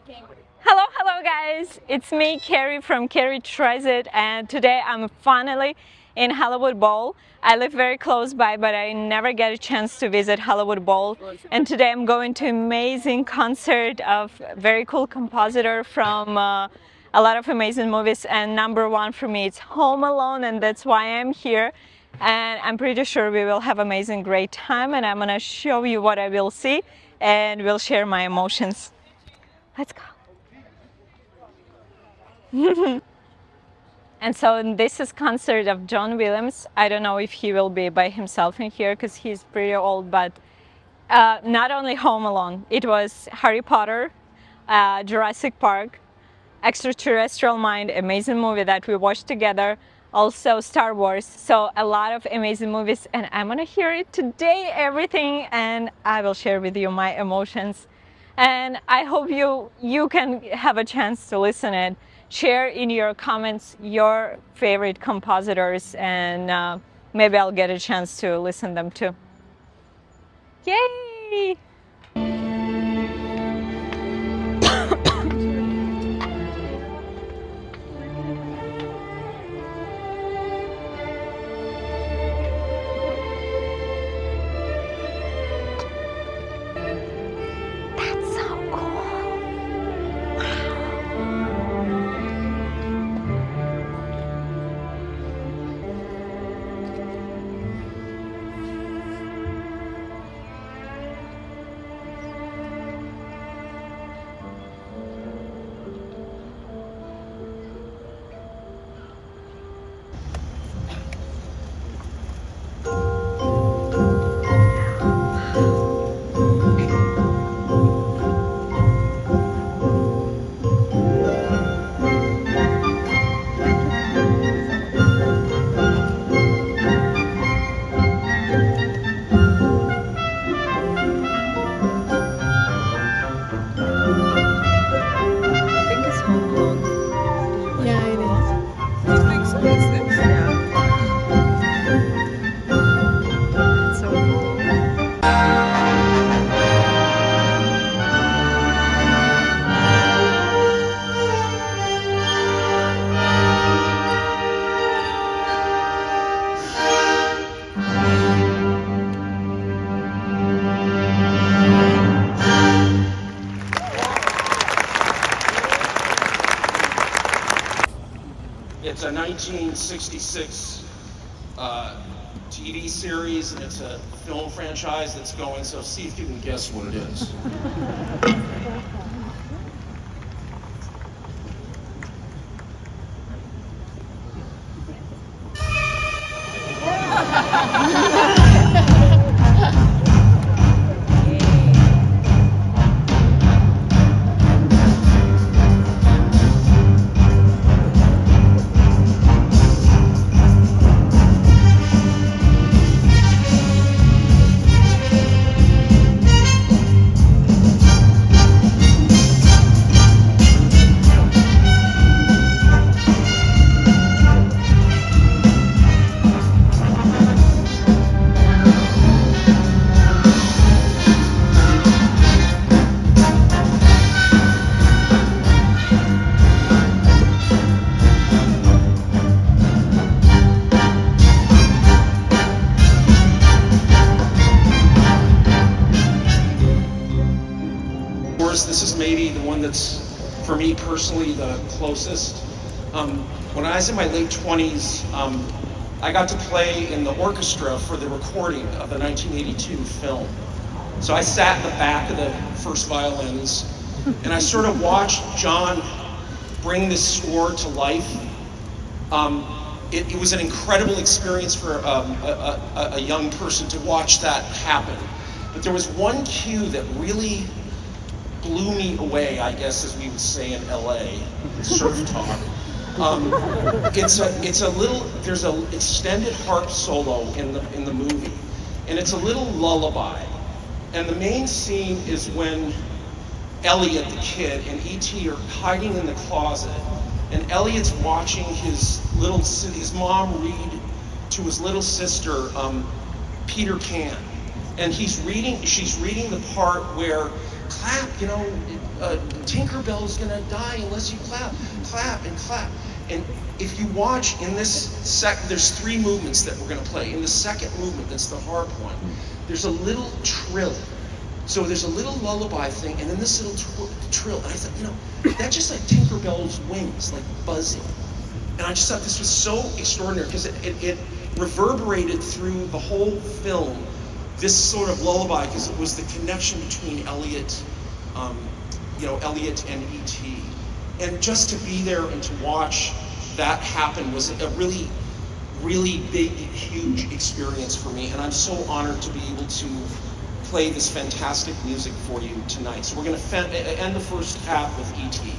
Hello guys! It's me, Kerry from Kerry Tries It, and today I'm finally in Hollywood Bowl. I live very close by, but I never get a chance to visit Hollywood Bowl. And today I'm going to an amazing concert of very cool compositor from a lot of amazing movies. And number one for me, it's Home Alone, and that's why I'm here. And I'm pretty sure we will have amazing, great time. And I'm gonna show you what I will see, and we'll share my emotions. Let's go. And so this is concert of John Williams. I don't know if he will be by himself in here because he's pretty old, but not only Home Alone, it was Harry Potter, Jurassic Park, Extraterrestrial Mind, amazing movie that we watched together, also Star Wars. So a lot of amazing movies, and I'm gonna hear it today, everything, and I will share with you my emotions. And I hope you can have a chance to listen it. Share in your comments your favorite compositors, and maybe I'll get a chance to listen them too. Yay! That's so cool. It's a 1966 TV series, and it's a film franchise that's going, so see if you can guess what it is. This is maybe the one that's, for me personally, the closest. When I was in my late 20s, I got to play in the orchestra for the recording of the 1982 film. So I sat in the back of the first violins, and I sort of watched John bring this score to life. It was an incredible experience for a young person to watch that happen. But there was one cue that really blew me away, I guess, as we would say in LA, surf talk. It's a little, there's an extended harp solo in the movie, and it's a little lullaby. And the main scene is when Elliot, the kid, and E.T. are hiding in the closet, and Elliot's watching his mom read to his little sister Peter Pan, and she's reading the part where clap, Tinkerbell's gonna die unless you clap, clap and clap. And if you watch in this there's 3 movements that we're gonna play. In the second movement, that's the harp one, there's a little trill. So there's a little lullaby thing, and then this little trill. And I thought, that's just like Tinkerbell's wings, like buzzing. And I just thought this was so extraordinary because it reverberated through the whole film, this sort of lullaby, because it was the connection between Elliot, Elliot and E.T. And just to be there and to watch that happen was a really, really big, huge experience for me. And I'm so honored to be able to play this fantastic music for you tonight. So we're going to end the first half with E.T.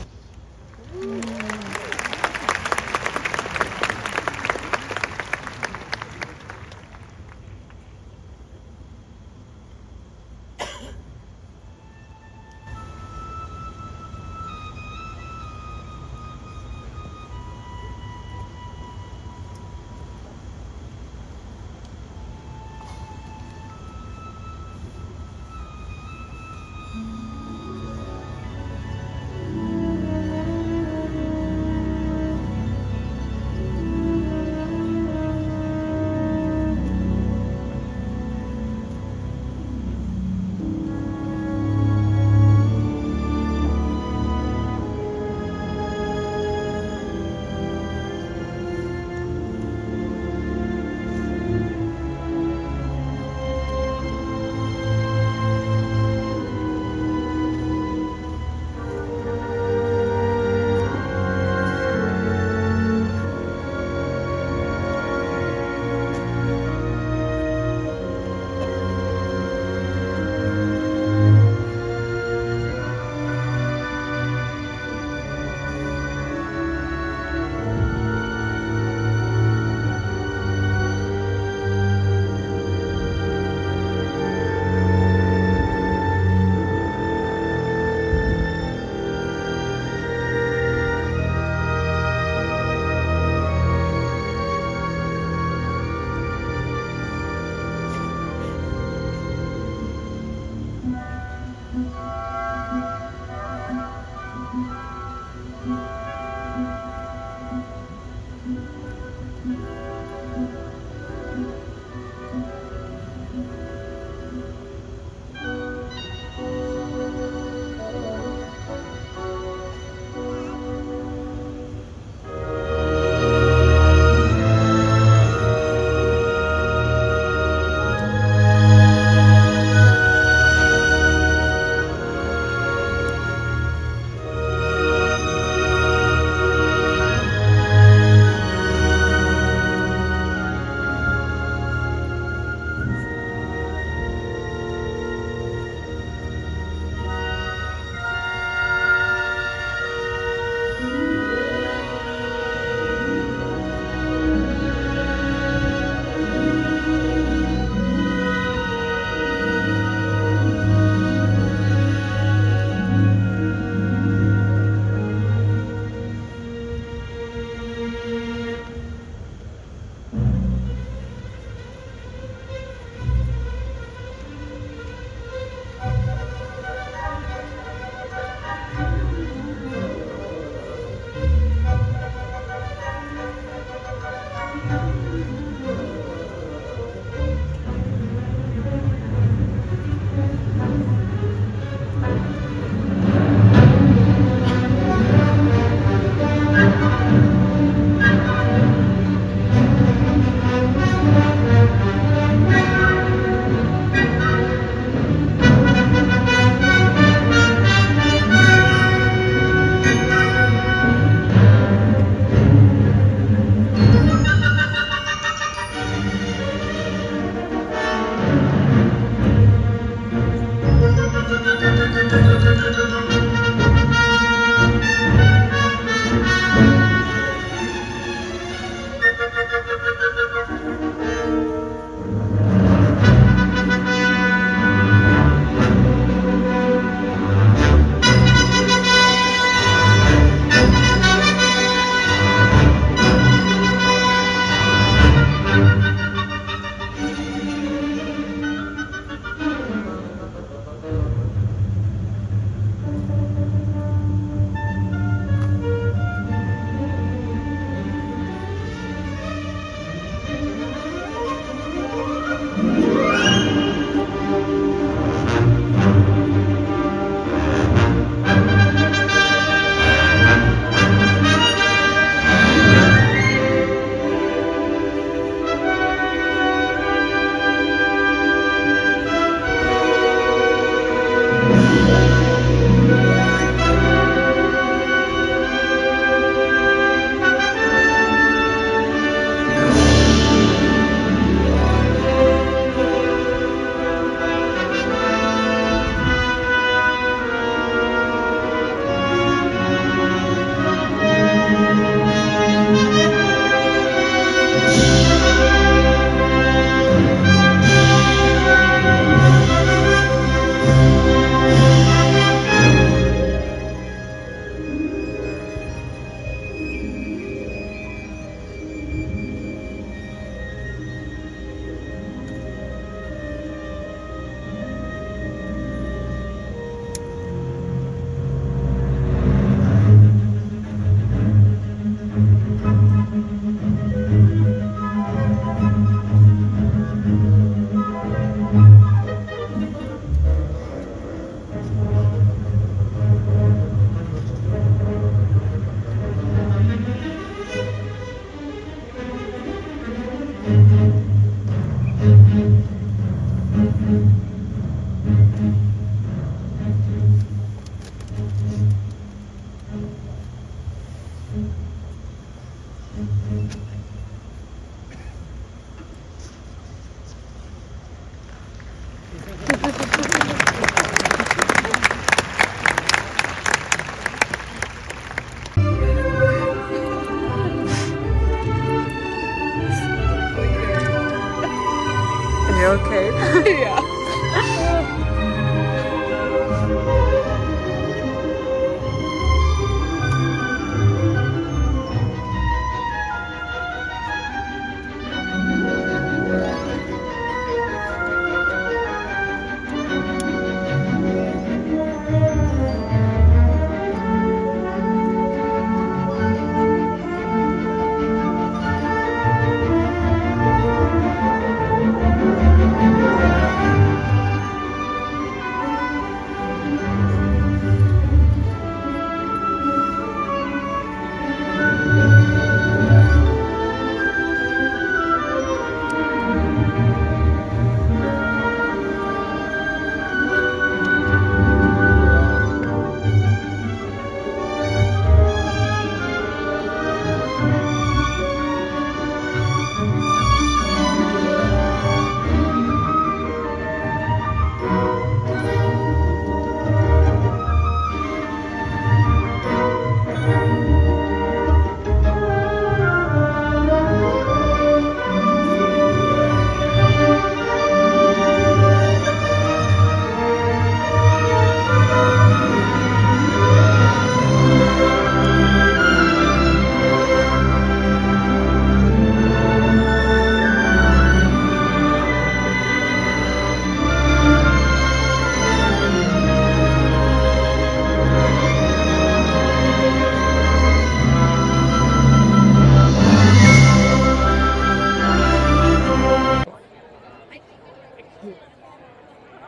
her. Yeah.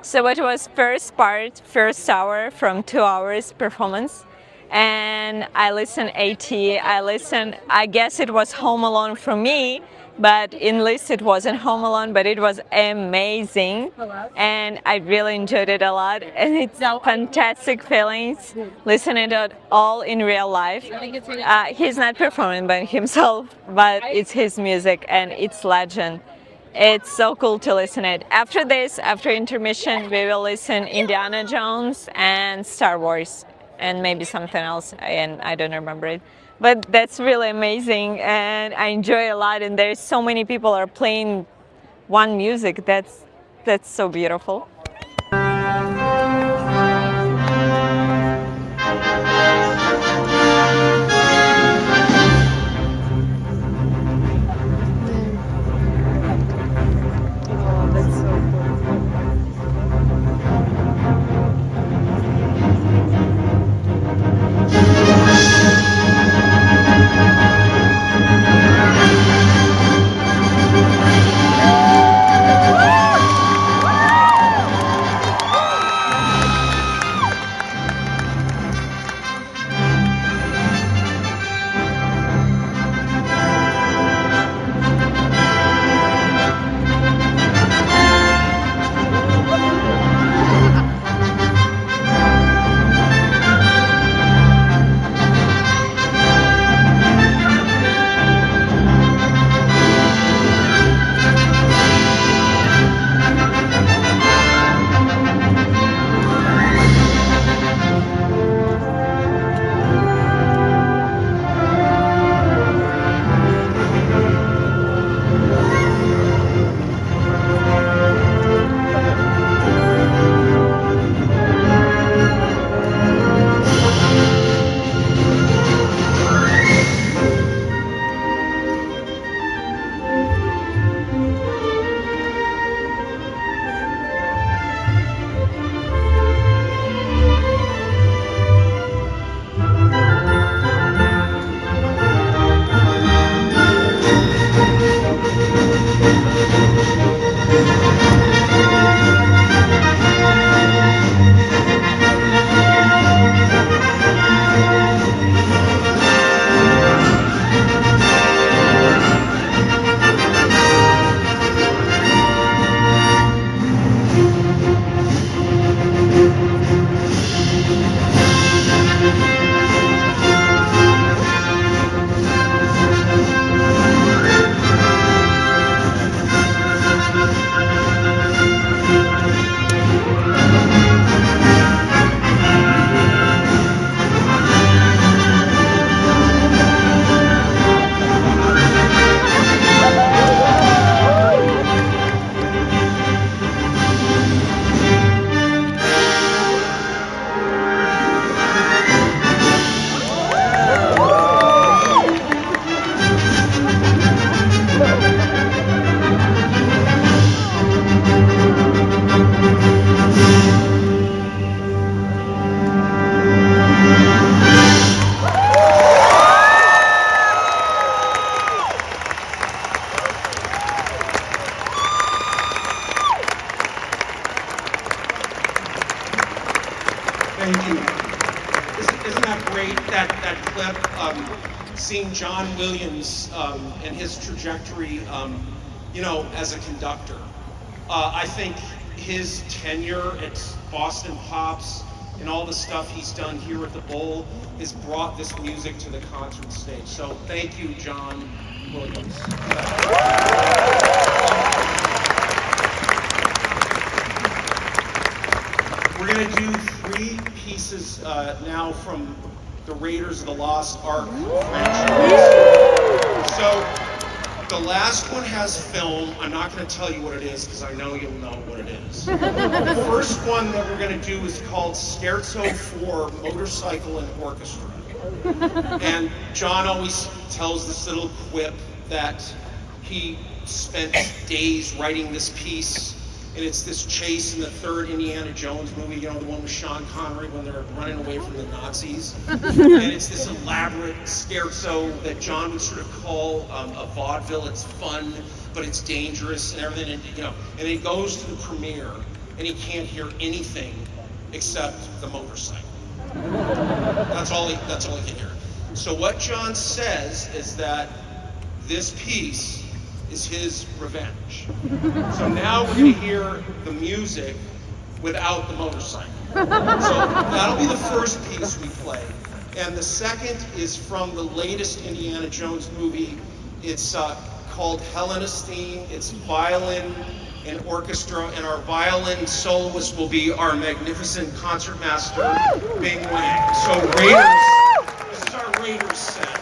So it was first part, first hour from 2 hours performance. And I listened 80, I guess it was Home Alone for me, but in list it wasn't Home Alone, but it was amazing. And I really enjoyed it a lot. And it's fantastic feelings listening to it all in real life. He's not performing by himself, but it's his music and it's legend. It's so cool to listen it. After this, after intermission, we will listen Indiana Jones and Star Wars and maybe something else, and I don't remember it. But that's really amazing, and I enjoy a lot. And there's so many people are playing one music. That's so beautiful. Oh, that's so cool. Isn't that great? That clip, seeing John Williams and his trajectory, as a conductor. I think his tenure at Boston Pops and all the stuff he's done here at the Bowl has brought this music to the concert stage. So thank you, John Williams. We're going to do 3 pieces now from the Raiders of the Lost Ark franchise. So the last one has film. I'm not going to tell you what it is because I know you'll know what it is. The first one that we're going to do is called Scherzo for Motorcycle and Orchestra. And John always tells this little quip that he spent days writing this piece. And it's this chase in the 3rd Indiana Jones movie, the one with Sean Connery when they're running away from the Nazis. And it's this elaborate scherzo that John would sort of call a vaudeville. It's fun, but it's dangerous and everything. And he goes to the premiere and he can't hear anything except the motorcycle. That's all he can hear. So what John says is that this piece is his revenge. So now we're going to hear the music without the motorcycle. So that'll be the first piece we play. And the second is from the latest Indiana Jones movie. It's called Helena's Theme. It's violin and orchestra, and our violin soloist will be our magnificent concertmaster, Bing Wang. So Raiders, this is our Raiders set.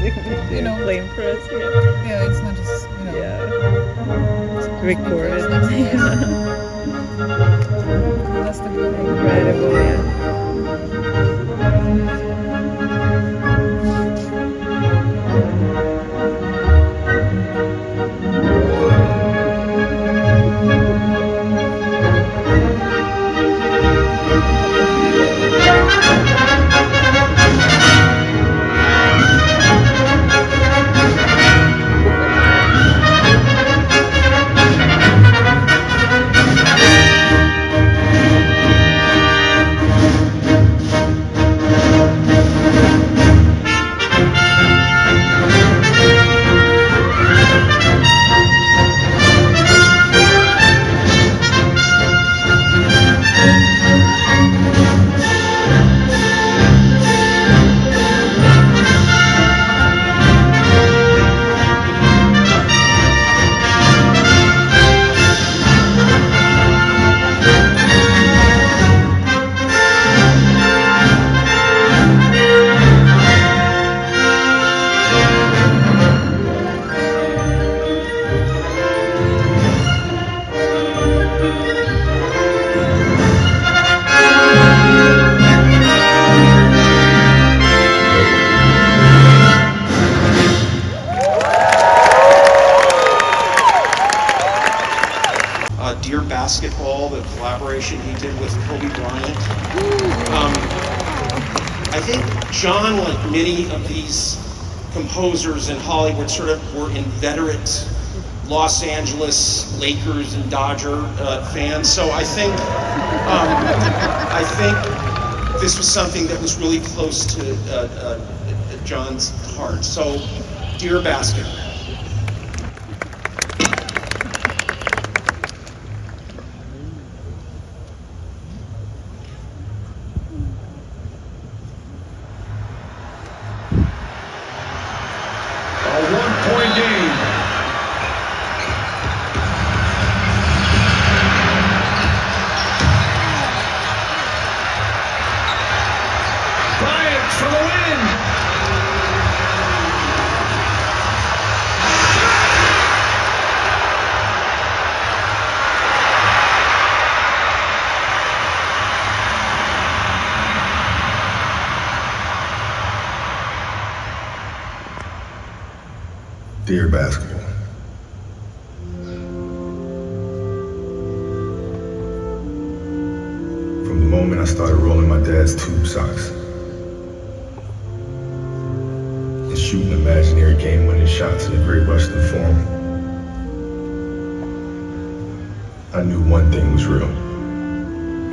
You know, playing for us. Yeah. yeah, it's not just, you know, Yeah. Recorded. that's the beauty. Incredible, yeah. Dear Basketball, the collaboration he did with Kobe Bryant. I think John, like many of these composers in Hollywood, sort of were inveterate Los Angeles Lakers and Dodger fans. So I think this was something that was really close to John's heart. So, Dear Basketball. A 1-point game. Bryant for the win. Dear Basketball. From the moment I started rolling my dad's tube socks and shooting imaginary game-winning shots in the Great Western Forum, I knew one thing was real.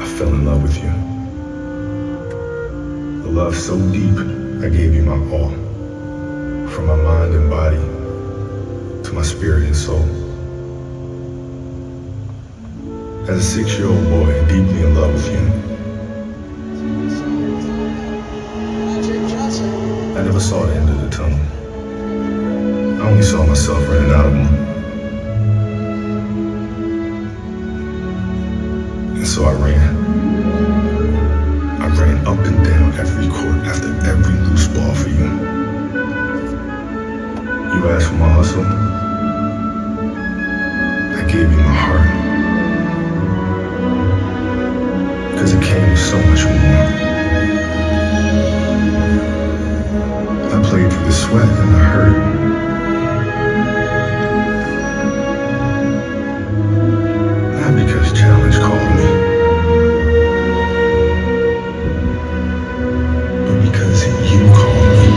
I fell in love with you. A love so deep, I gave you my all. From my mind and body to my spirit and soul. As a 6-year-old boy, deeply in love with you, I never saw the end of the tunnel. I only saw myself running out of one. And so I ran. I ran up and down every court after every loose ball for you. You asked for my hustle. I gave you my heart. Because it came with so much more. I played through the sweat and the hurt. Not because challenge called me, but because you called me.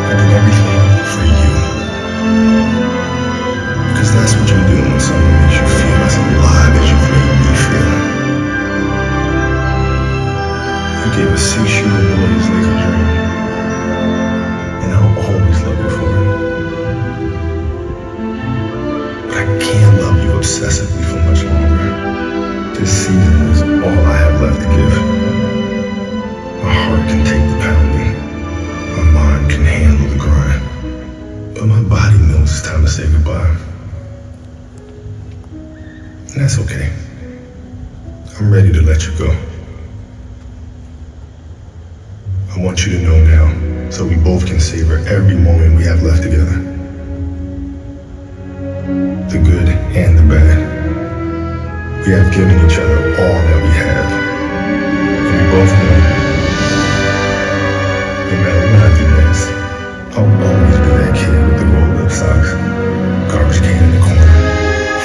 I did everything for you. Because that's what you do when someone makes you feel as alive as you've made me feel. You gave a 6-year-old boy his Laker dream. And I'll always love you for it. But I can't love you obsessively for much longer. This season is all I have left to give. My heart can take the pounding. My mind can handle the grind, but my body knows it's time to say goodbye. And that's okay. I'm ready to let you go. I want you to know now so we both can savor every moment we have left together. The good and the bad. We have given each other all that we have. And we both know, no matter what I do next, I'll always be that kid with the rolled up socks, garbage can in the corner,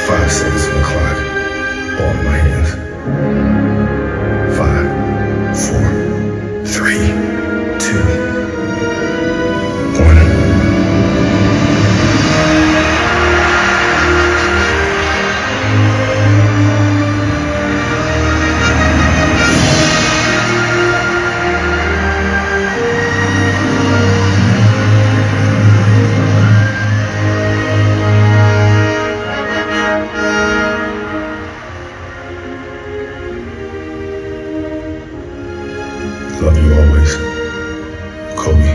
5 seconds on the clock, ball in my hands. 5, 4, 3, 2, 1. Love you always, Kobe.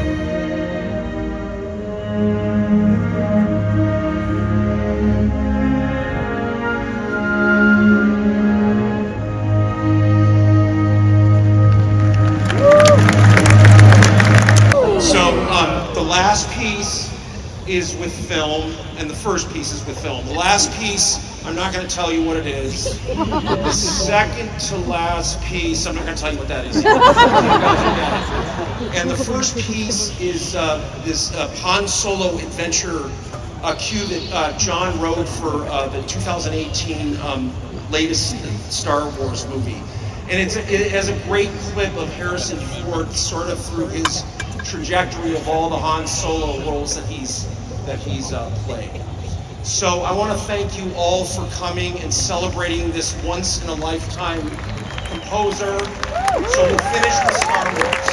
So the last piece is with film, and the first piece is with film. The last piece, I'm not going to tell you what it is. The second to last piece, I'm not going to tell you what that is. And the first piece is this Han Solo adventure cue that John wrote for the 2018 latest Star Wars movie. And it has a great clip of Harrison Ford sort of through his trajectory of all the Han Solo roles that he's played. So I want to thank you all for coming and celebrating this once in a lifetime composer. So we'll finish with Star Wars.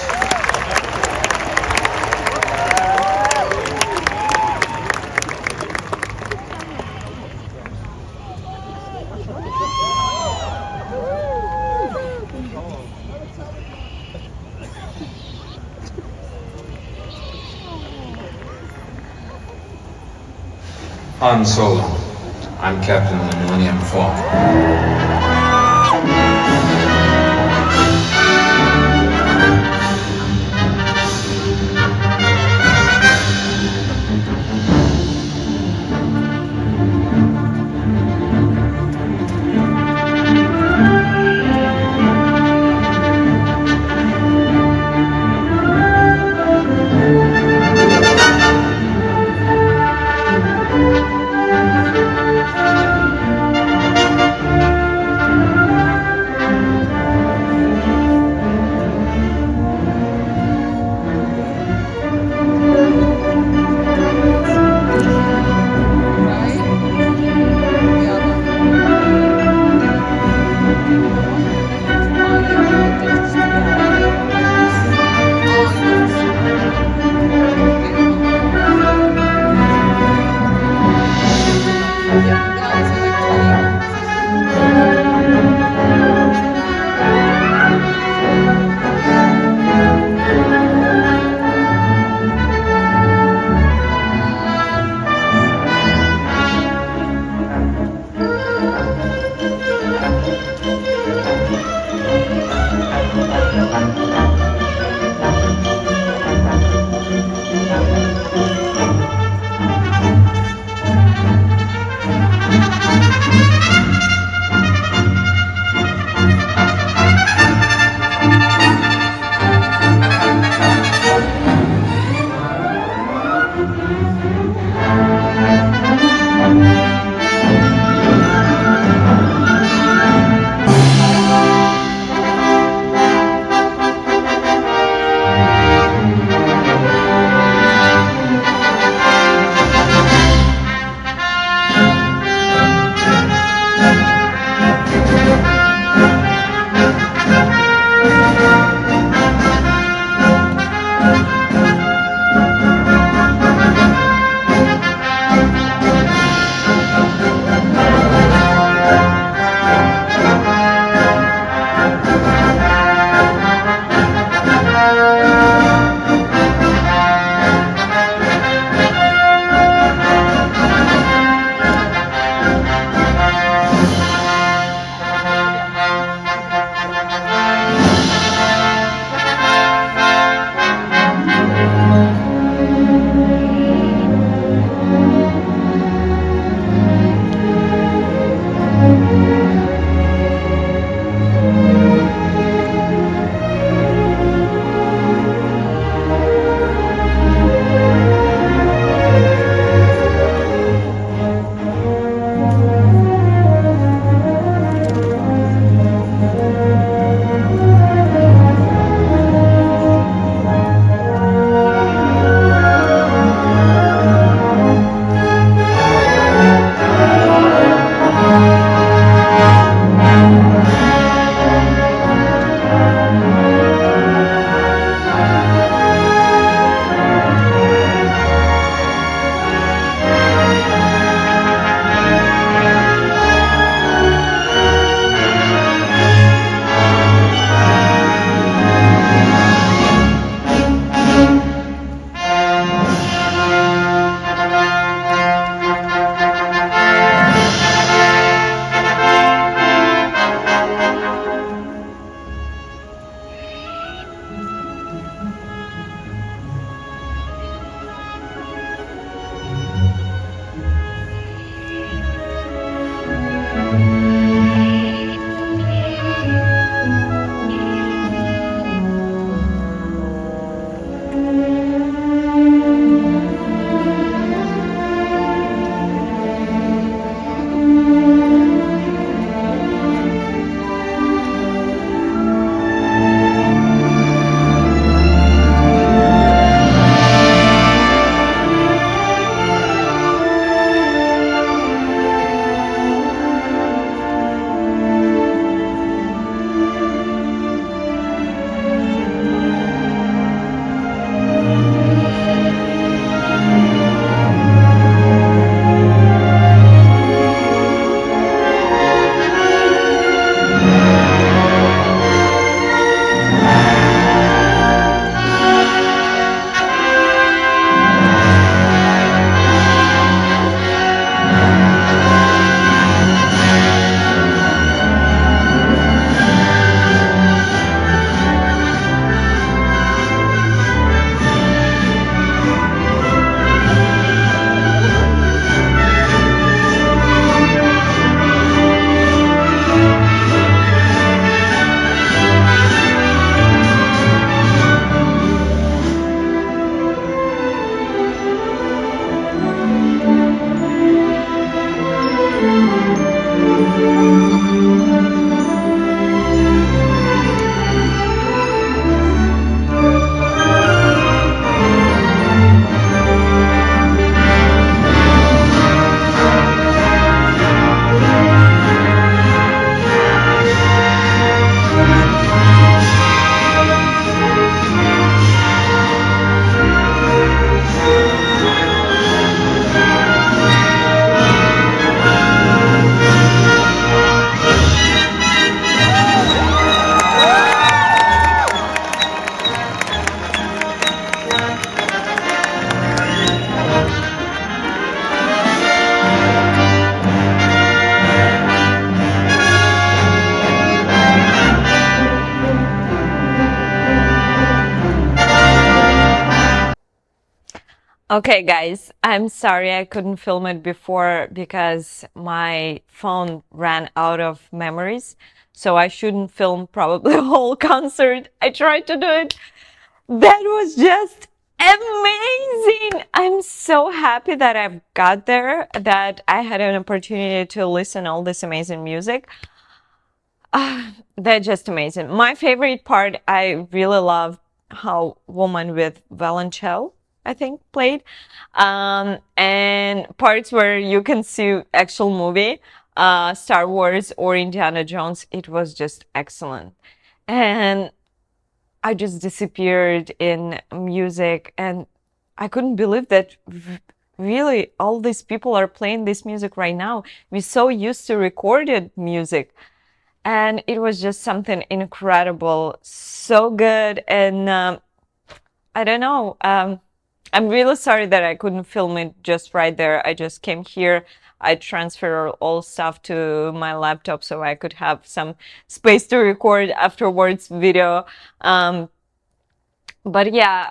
Han Solo. I'm Captain of the Millennium Falcon. Okay, guys, I'm sorry I couldn't film it before because my phone ran out of memories. So I shouldn't film probably the whole concert. I tried to do it. That was just amazing. I'm so happy that I've got there, that I had an opportunity to listen all this amazing music. They're just amazing. My favorite part, I really love how Woman with Violoncello, I think, played. And parts where you can see actual movie, Star Wars or Indiana Jones. It was just excellent. And I just disappeared in music, and I couldn't believe that really all these people are playing this music right now. We're so used to recorded music, and it was just something incredible, so good. And I don't know. I'm really sorry that I couldn't film it just right there. I just came here. I transferred all stuff to my laptop so I could have some space to record afterwards video. But yeah,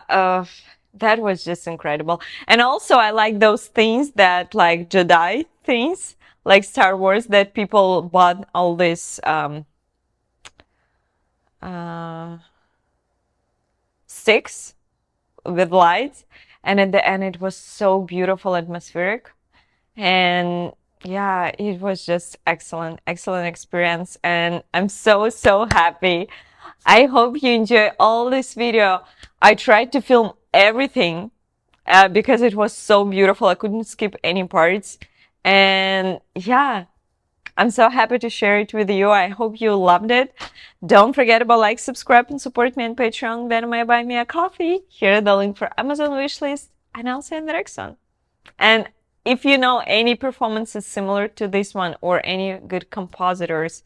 that was just incredible. And also, I like those things that, like Jedi things, like Star Wars, that people bought all this sticks with lights, and at the end, it was so beautiful, atmospheric. And yeah, it was just excellent, excellent experience. And I'm so, so happy. I hope you enjoy all this video. I tried to film everything because it was so beautiful. I couldn't skip any parts. And yeah, I'm so happy to share it with you. I hope you loved it. Don't forget about like, subscribe, and support me on Patreon. Venmo, buy me a coffee. Here is the link for Amazon wishlist. And I'll see you in the next one. And if you know any performances similar to this one or any good compositors,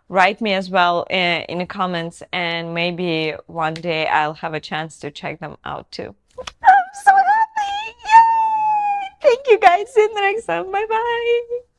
write me as well in the comments, and maybe one day I'll have a chance to check them out too. I'm so happy! Yay! Thank you guys. See you in the next one. Bye bye.